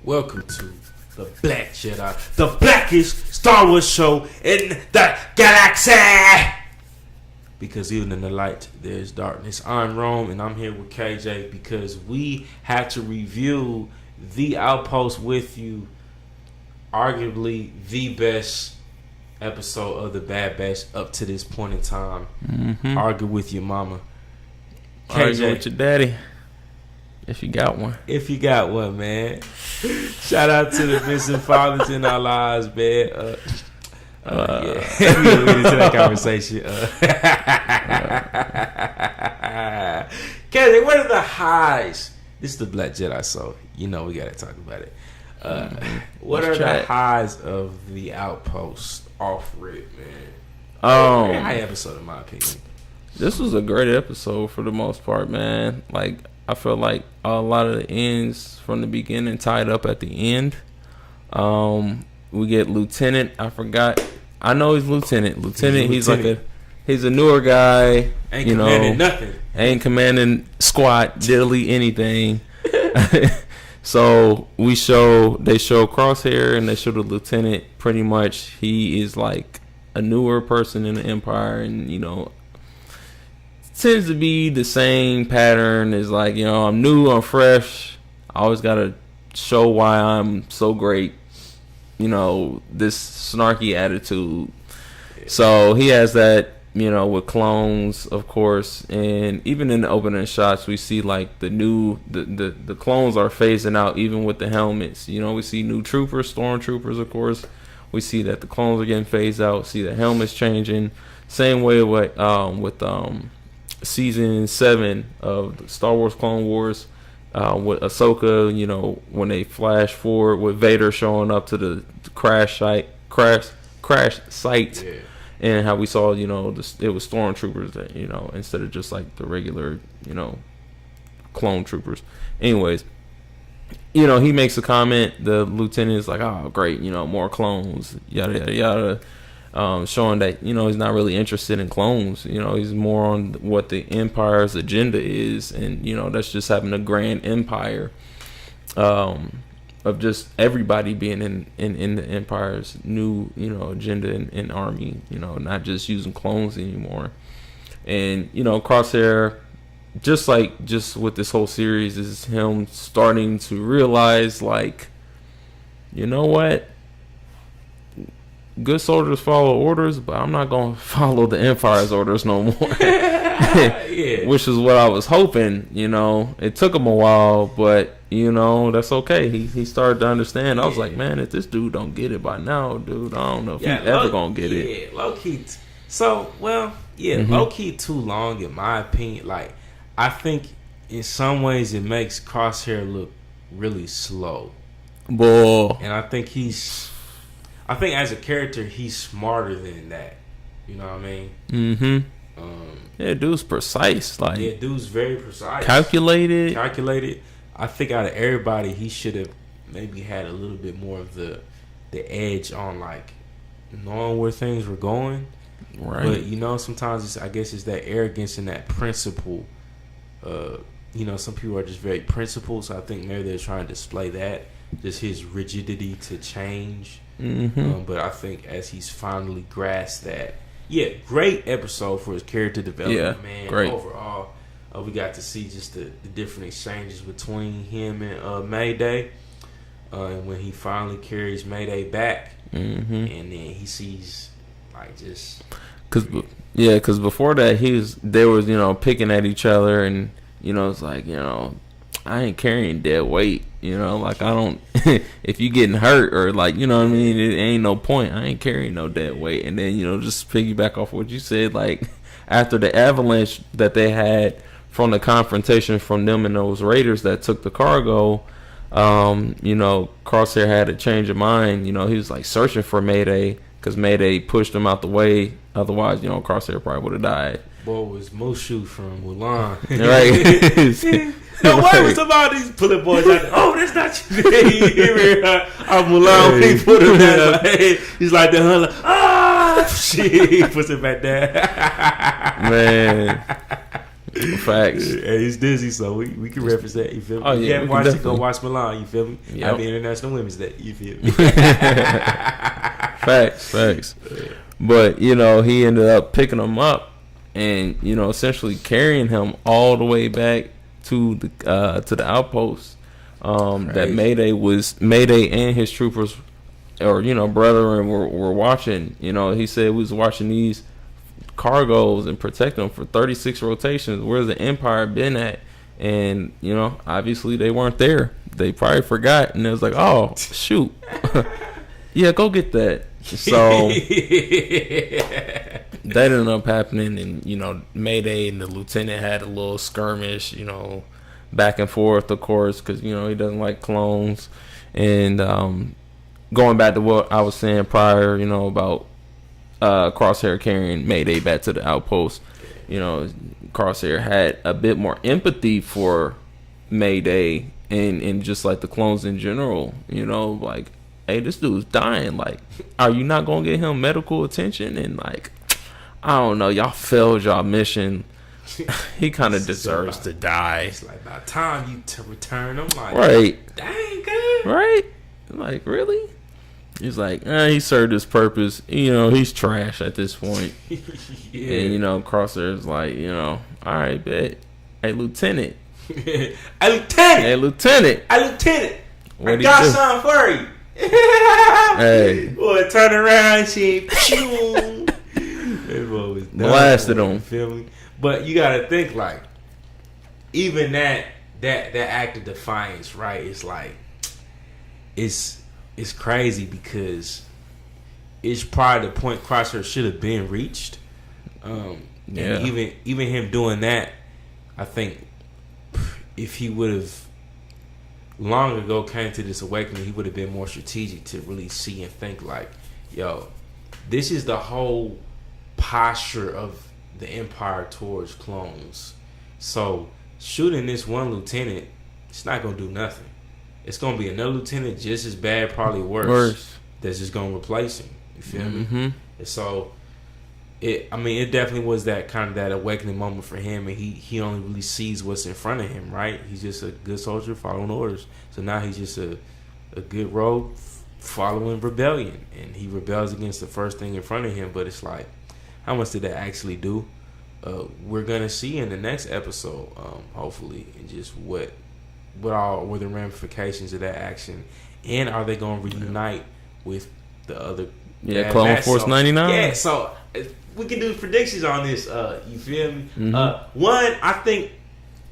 welcome to the Black Jedi, the blackest Star Wars show in the galaxy. Because even in the light, there's darkness. I'm Rome, and I'm here with KJ because we have to review the Outpost with you. Arguably the best episode of the Bad Batch up to this point in time. Argue with your mama. KJ, argue with your daddy. If you got one. If you got one, man. Shout out to the missing fathers in our lives, man. Yeah. We get into that conversation. KJ, what are the highs? This is the Black Jedi, so you know we gotta talk about it. What are the highs of the Outpost off rip, man? High episode in my opinion. This was a great episode for the most part, man. Like, I feel like a lot of the ends from the beginning tied up at the end. We get Lieutenant. I know he's Lieutenant. Lieutenant. He's a newer guy. Ain't commanding nothing. Ain't commanding squat, diddly anything. So they show Crosshair and they show the Lieutenant. Pretty much, he is like a newer person in the Empire, and tends to be the same pattern. Is like, I'm new, I'm fresh. I always gotta show why I'm so great. This snarky attitude. So he has that, with clones, of course, and even in the opening shots, we see like the clones are phasing out, even with the helmets. We see new troopers, stormtroopers, of course. We see that the clones are getting phased out. See the helmets changing. Same way with season 7 of Star Wars Clone Wars, with Ahsoka, when they flash forward with Vader showing up to the crash site, yeah. And how we saw, it was stormtroopers that, instead of just like the regular, clone troopers. Anyways, he makes a comment. The lieutenant is like, "Oh, great, more clones, yada yada yada." Showing that he's not really interested in clones. He's more on what the Empire's agenda is, and that's just having a grand empire of just everybody being in the Empire's new agenda and army. Not just using clones anymore. And Crosshair, just with this whole series, is him starting to realize, like, you know what? Good soldiers follow orders, but I'm not going to follow the Empire's orders no more. Yeah. Which is what I was hoping. It took him a while, but that's okay. He started to understand. I was like, man, if this dude don't get it by now, dude, I don't know if he's ever going to get it. Yeah, low key. Low key too long in my opinion. Like, I think in some ways it makes Crosshair look really slow. Boy. And I think as a character, he's smarter than that. You know what I mean? Mm-hmm. Yeah, dude's precise. Dude's very precise. Calculated. I think out of everybody, he should have maybe had a little bit more of the edge on, like, knowing where things were going. Right. But, sometimes I guess it's that arrogance and that principle. Some people are just very principled, so I think maybe they're trying to display that. Just his rigidity to change. Mm-hmm. But I think as he's finally grasped that, great episode for his character development, man. Great. Overall, we got to see just the different exchanges between him and Mayday, and when he finally carries Mayday back, and then he sees because before that they was picking at each other, and it's like I ain't carrying dead weight. Like, I don't, if you getting hurt or like, what I mean, it ain't no point. I ain't carrying no dead weight. And then, just piggyback off what you said, like, after the avalanche that they had from the confrontation from them and those raiders that took the cargo, Crosshair had a change of mind. He was like searching for Mayday because Mayday pushed him out the way. Otherwise, Crosshair probably would have died. Boy, was Mushu from Mulan. Right. Why was somebody pulling boys out there? Oh, that's not you. I'm Mulan when he put him down. He's like the hunter. Shit. He puts it back down. Man. Facts. Hey, he's Disney, so we can reference that. You feel me? Oh, yeah, You can't we can watch it, go definitely. watch Milan. You feel me? Yep. Happy International Women's Day. You feel me? Facts. But you know, he ended up picking him up, and you know, essentially carrying him all the way back to the outpost. That Mayday and his troopers, or you know, brethren were watching. You know, he said we was watching these cargoes and protecting them for 36 rotations. Where's the Empire been at? And you know, obviously they weren't there. They probably forgot, and it was like, oh shoot, yeah, go get that. So that ended up happening, and you know, Mayday and the lieutenant had a little skirmish, you know, back and forth, of course, because you know he doesn't like clones. And going back to what I was saying prior, you know, about Crosshair carrying Mayday back to the outpost, you know, Crosshair had a bit more empathy for Mayday and just like the clones in general, you know, like, hey, this dude's dying. Like, are you not gonna get him medical attention? And like, I don't know, y'all failed y'all mission. He kind of deserves to die. It's like by the time you to return, I'm like, right, dang good, right, like really. He's like, he served his purpose. You know, he's trash at this point. Yeah. And, you know, Crosshair's like, you know, all right, bet. Hey, Lieutenant. Hey, Lieutenant. What I do got you do? something for you. Hey. Boy, turn around, she Blasted him. You feel me? But you gotta think, like, even that act of defiance, right? It's like, it's crazy because it's probably the point Crosshair should have been reached. And even him doing that, I think if he would have long ago came to this awakening, he would have been more strategic to really see and think like, yo, this is the whole posture of the Empire towards clones. So shooting this one lieutenant, it's not gonna do nothing. It's gonna be another lieutenant just as bad, probably worse. That's just gonna replace him. You feel me? And so it definitely was that kind of that awakening moment for him, and he only really sees what's in front of him, right? He's just a good soldier following orders. So now he's just a good rogue following rebellion, and he rebels against the first thing in front of him. But it's like, how much did that actually do? We're gonna see in the next episode, hopefully, and just what were the ramifications of that action, and are they gonna reunite with the other? Yeah, Clone Force 99. Yeah, so we can do predictions on this. You feel me? Mm-hmm. One, I think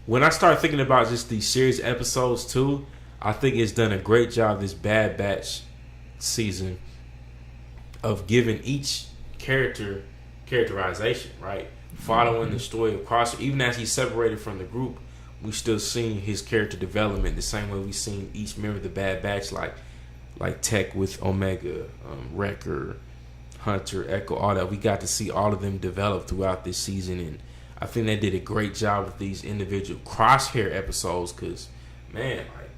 when I start thinking about just these series episodes too, I think it's done a great job this Bad Batch season of giving each characterization, right? Following the story of Crosshair, even as he's separated from the group, we still seeing his character development the same way we seen each member of the Bad Batch, like Tech with Omega, Wrecker, Hunter, Echo, all that. We got to see all of them develop throughout this season, and I think they did a great job with these individual Crosshair episodes. Because, man, like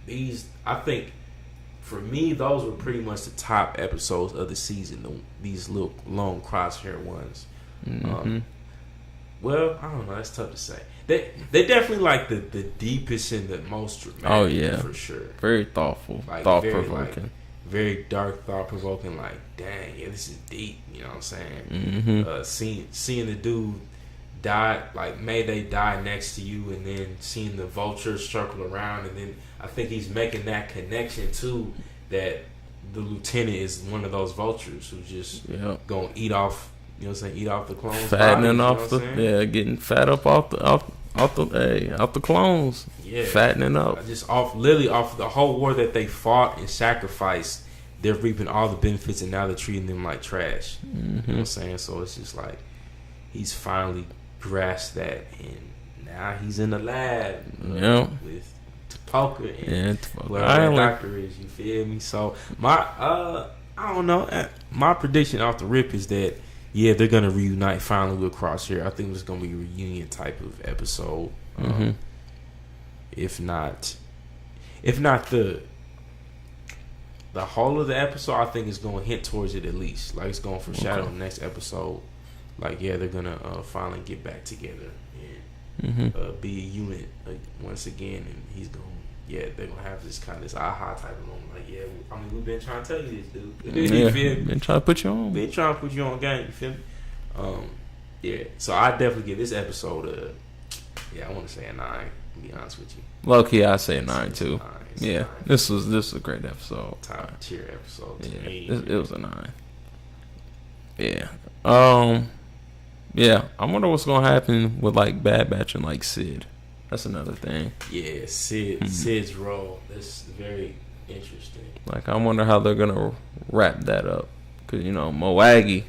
these, I think for me, those were pretty much the top episodes of the season. These little long Crosshair ones. Well, I don't know. That's tough to say. They definitely like the deepest and the most dramatic. Oh yeah, for sure. Very thoughtful, like, thought provoking, very dark, thought provoking. Like, dang, yeah, this is deep. You know what I'm saying? Seeing the dude die, like Mayday die next to you, and then seeing the vultures circle around, and then I think he's making that connection too, that the lieutenant is one of those vultures who's just gonna eat off. You know what I'm saying? Eat off the clones. Fattening off getting fat up off the clones. Yeah. Fattening up. Just off the whole war that they fought and sacrificed, they're reaping all the benefits, and now they're treating them like trash. You know what I'm saying? So it's just like he's finally grasped that, and now he's in the lab with Tupoka and whatever that doctor is. You feel me? So my I don't know. My prediction off the rip is that they're gonna reunite finally with Crosshair. I think it's gonna be a reunion type of episode. If not the whole of the episode, I think it's gonna hint towards it at least. Like it's gonna foreshadow the next episode. Like they're gonna finally get back together. And be a unit once again, and he's going. Yeah, they're gonna have this kind of this aha type of moment. Like, yeah, I mean, we've been trying to tell you this, dude. You feel me? Been trying to put you on. Been trying to put you on game. You feel me? Yeah. So I definitely give this episode I want to say a 9. To be honest with you. Low key, I say a 9 too. Yeah, this was a great episode. Top tier episode to me. It was a 9. Yeah. Yeah. I wonder what's gonna happen with like Bad Batch and like Sid. That's another thing. Yeah, Sid's role. That's very interesting. Like, I wonder how they're gonna wrap that up. Cause Moaggy,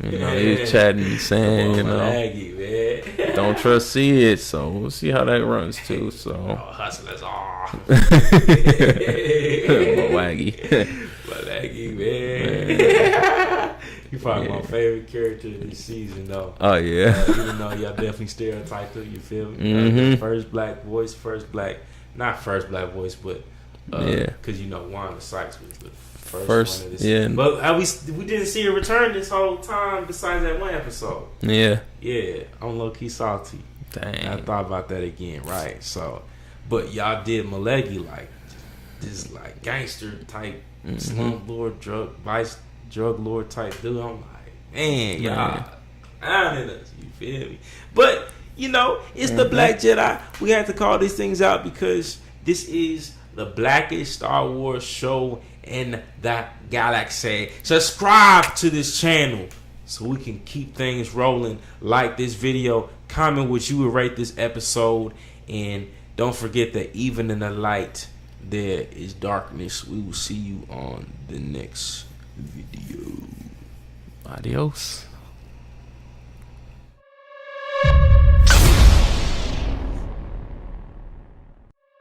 he was chatting, saying, Moaggy, man. don't trust Sid. So we'll see how that runs too. So hustlers are Moaggy, man. He probably my favorite character this season, though. Oh yeah. Even though y'all definitely stereotyped him, you feel me? First black voice, not first black voice, but because Wanda Sykes was the first one of this. Yeah. But we didn't see her return this whole time. Besides that one episode. Yeah. Yeah, I'm low key salty. Dang. I thought about that again, right? So, but y'all did Malegi like this, like gangster type, slum lord, drug lord type dude. I'm like, man, y'all in us. You feel me? But it's the Black Jedi. We have to call these things out because this is the blackest Star Wars show in the galaxy. Subscribe to this channel so we can keep things rolling. Like this video, comment what you would rate this episode, and don't forget that even in the light there is darkness. We will see you on the next video. Adios.